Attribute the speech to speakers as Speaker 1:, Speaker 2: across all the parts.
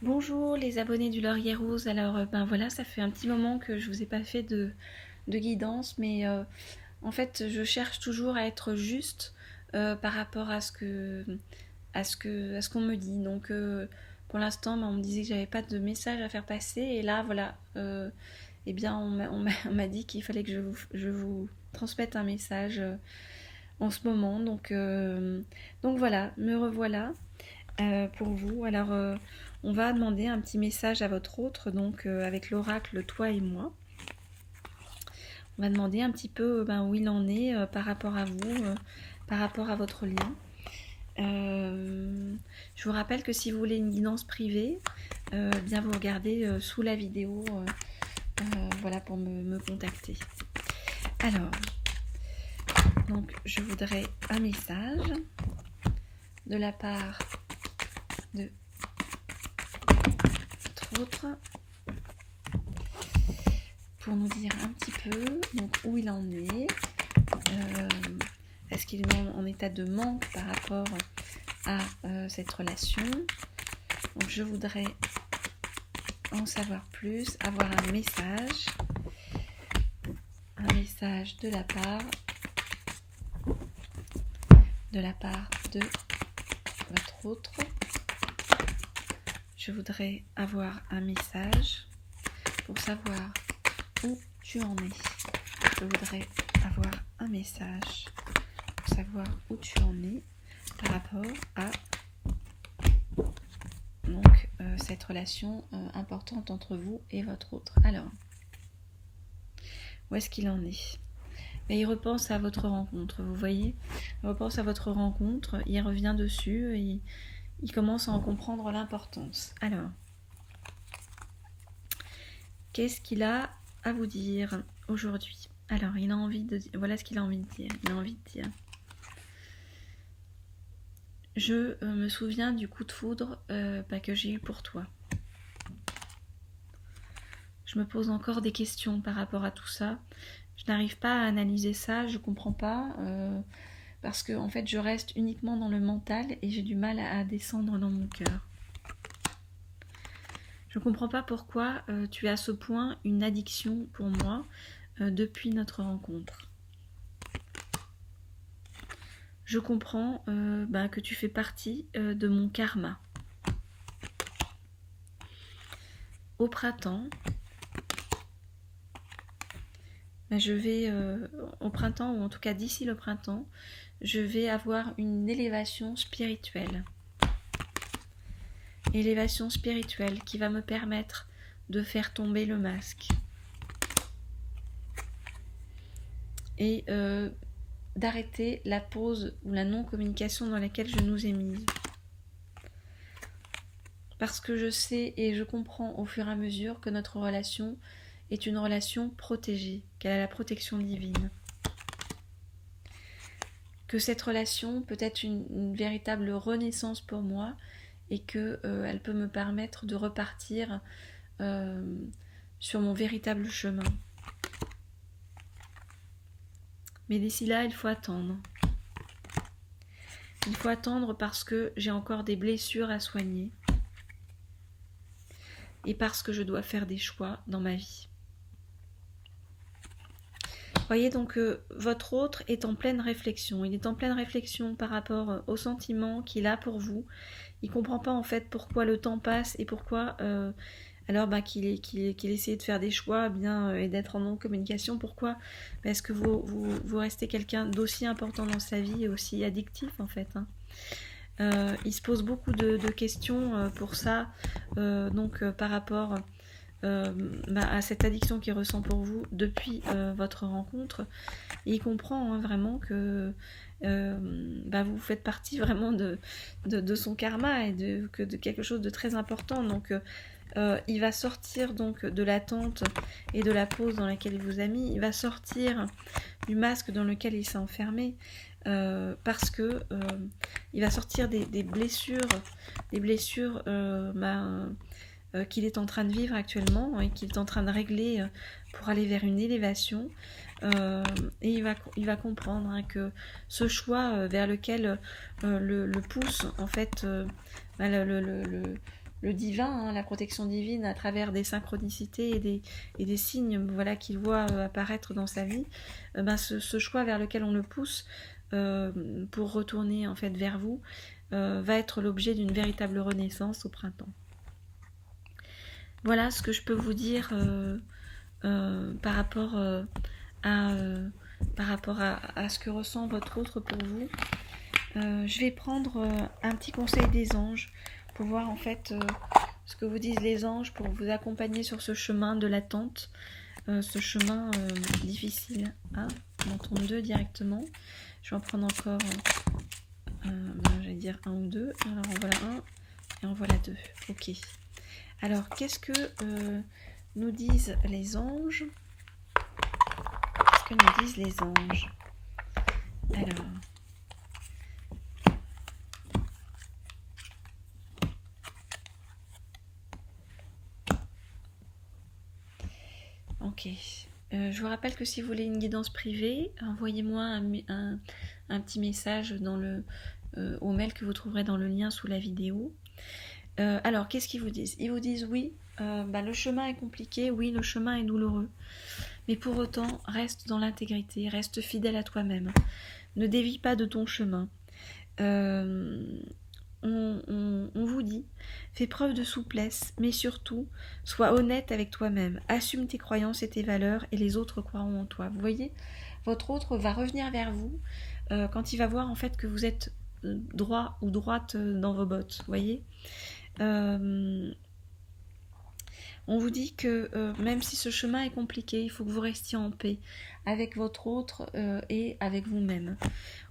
Speaker 1: Bonjour les abonnés du Laurier Rose. Alors ben voilà, ça fait un petit moment que je vous ai pas fait de guidance, mais en fait je cherche toujours à être juste par rapport à ce qu'on me dit. Donc pour l'instant, ben, on me disait que j'avais pas de message à faire passer, et là voilà, eh bien on m'a dit qu'il fallait que je vous transmette un message en ce moment. Donc voilà, me revoilà pour vous. Alors, on va demander un petit message à votre autre, donc avec l'oracle Toi et moi. On va demander un petit peu où il en est par rapport à vous, par rapport à votre lien. Je vous rappelle que si vous voulez une guidance privée, bien vous regardez sous la vidéo, voilà, pour me contacter. Alors, donc je voudrais un message de la part de votre autre pour nous dire un petit peu donc, où il en est. Est-ce qu'il est en état de manque par rapport à cette relation? Donc je voudrais en savoir plus, avoir un message de la part de votre autre. Je voudrais avoir un message pour savoir où tu en es. Je voudrais avoir un message pour savoir où tu en es par rapport à donc cette relation importante entre vous et votre autre. Alors, où est-ce qu'il en est? Et il repense à votre rencontre, vous voyez. Il repense à votre rencontre, il revient dessus et il commence à en comprendre l'importance. Alors, qu'est-ce qu'il a à vous dire aujourd'hui? Alors, il a envie de dire, voilà ce qu'il a envie de dire. Il a envie de dire: je me souviens du coup de foudre que j'ai eu pour toi. Je me pose encore des questions par rapport à tout ça. Je n'arrive pas à analyser ça, je comprends pas, parce que en fait je reste uniquement dans le mental et j'ai du mal à descendre dans mon cœur. Je ne comprends pas pourquoi tu es à ce point une addiction pour moi depuis notre rencontre. Je comprends que tu fais partie de mon karma. Au printemps, je vais, au printemps, ou en tout cas d'ici le printemps, je vais avoir une élévation spirituelle. Élévation spirituelle qui va me permettre de faire tomber le masque. Et d'arrêter la pause ou la non-communication dans laquelle je nous ai mise. Parce que je sais et je comprends au fur et à mesure que notre relation est une relation protégée, qu'elle a la protection divine. Que cette relation peut être une véritable renaissance pour moi et qu'elle peut me permettre de repartir sur mon véritable chemin. Mais d'ici là, il faut attendre. Il faut attendre parce que j'ai encore des blessures à soigner. Et parce que je dois faire des choix dans ma vie. Voyez, donc votre autre est en pleine réflexion. Il est en pleine réflexion par rapport aux sentiments qu'il a pour vous. Il ne comprend pas en fait pourquoi le temps passe et pourquoi qu'il essaie de faire des choix et d'être en non-communication. Pourquoi? Parce que vous restez quelqu'un d'aussi important dans sa vie et aussi addictif en fait. Il se pose beaucoup de questions pour ça, par rapport à cette addiction qu'il ressent pour vous depuis votre rencontre. Et il comprend vraiment que vous faites partie vraiment de son karma et de quelque chose de très important. Donc il va sortir donc de l'attente et de la pause dans laquelle il vous a mis. Il va sortir du masque dans lequel il s'est enfermé. Parce que il va sortir des blessures qu'il est en train de vivre actuellement et qu'il est en train de régler pour aller vers une élévation. Et il va comprendre que ce choix vers lequel le pousse en fait le divin, hein, la protection divine à travers des synchronicités et des signes, voilà, qu'il voit apparaître dans sa vie, ce choix vers lequel on le pousse pour retourner en fait vers vous va être l'objet d'une véritable renaissance au printemps. Voilà ce que je peux vous dire par rapport à ce que ressent votre autre pour vous. Je vais prendre un petit conseil des anges pour voir en fait ce que vous disent les anges pour vous accompagner sur ce chemin de l'attente, ce chemin difficile. Ah, on en tourne 2 directement. Je vais en prendre encore, j'allais dire 1 ou 2. Alors en voilà 1 et en voilà 2. Ok. Alors qu'est-ce que nous disent les anges? Qu'est-ce que nous disent les anges? Alors... Ok. Je vous rappelle que si vous voulez une guidance privée, envoyez-moi un petit message au mail que vous trouverez dans le lien sous la vidéo. Alors, qu'est-ce qu'ils vous disent? Ils vous disent oui, le chemin est compliqué, oui, le chemin est douloureux. Mais pour autant, reste dans l'intégrité, reste fidèle à toi-même. Ne dévie pas de ton chemin. On vous dit, fais preuve de souplesse, mais surtout, sois honnête avec toi-même, assume tes croyances et tes valeurs, et les autres croiront en toi. Vous voyez, votre autre va revenir vers vous quand il va voir en fait que vous êtes droit ou droite dans vos bottes, vous voyez. On vous dit que même si ce chemin est compliqué, il faut que vous restiez en paix avec votre autre et avec vous-même.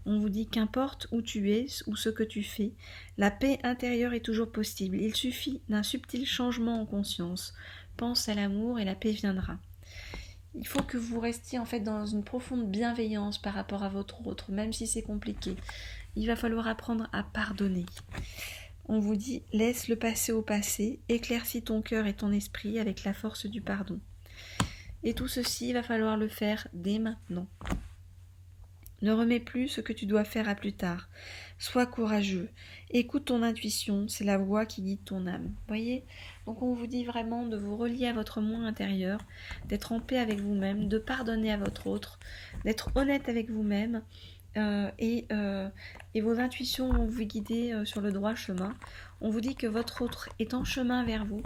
Speaker 1: On vous dit qu'importe où tu es ou ce que tu fais, la paix intérieure est toujours possible. Il suffit d'un subtil changement en conscience. Pense à l'amour et la paix viendra. Il faut que vous restiez en fait dans une profonde bienveillance par rapport à votre autre, même si c'est compliqué. Il va falloir apprendre à pardonner. On vous dit, laisse le passé au passé, éclaircis ton cœur et ton esprit avec la force du pardon. Et tout ceci, il va falloir le faire dès maintenant. Ne remets plus ce que tu dois faire à plus tard. Sois courageux. Écoute ton intuition, c'est la voix qui guide ton âme. Voyez? Donc on vous dit vraiment de vous relier à votre moi intérieur, d'être en paix avec vous-même, de pardonner à votre autre, d'être honnête avec vous-même, et vos intuitions vont vous guider sur le droit chemin. On vous dit que votre autre est en chemin vers vous,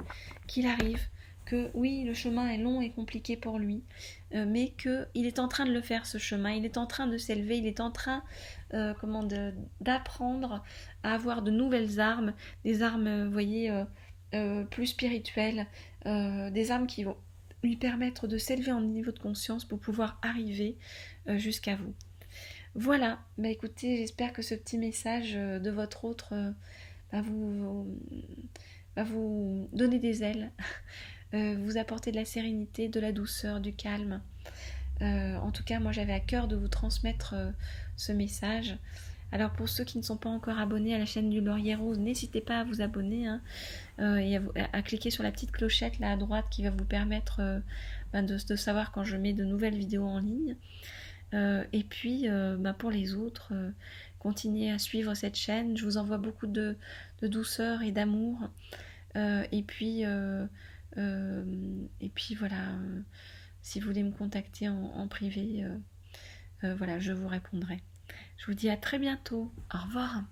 Speaker 1: qu'il arrive, que oui, le chemin est long et compliqué pour lui, mais qu'il est en train de le faire, ce chemin, il est en train de s'élever, il est en train d'apprendre à avoir de nouvelles armes, des armes, vous voyez, plus spirituelles, des armes qui vont lui permettre de s'élever en niveau de conscience pour pouvoir arriver jusqu'à vous. Voilà, écoutez, j'espère que ce petit message de votre autre va vous donner des ailes, vous apporter de la sérénité, de la douceur, du calme. En tout cas, moi j'avais à cœur de vous transmettre ce message. Alors pour ceux qui ne sont pas encore abonnés à la chaîne du Laurier Rose, n'hésitez pas à vous abonner et à cliquer sur la petite clochette là à droite qui va vous permettre de savoir quand je mets de nouvelles vidéos en ligne. Et puis pour les autres, continuez à suivre cette chaîne. Je vous envoie beaucoup de douceur et d'amour. Et puis voilà, si vous voulez me contacter en privé, voilà, je vous répondrai. Je vous dis à très bientôt. Au revoir.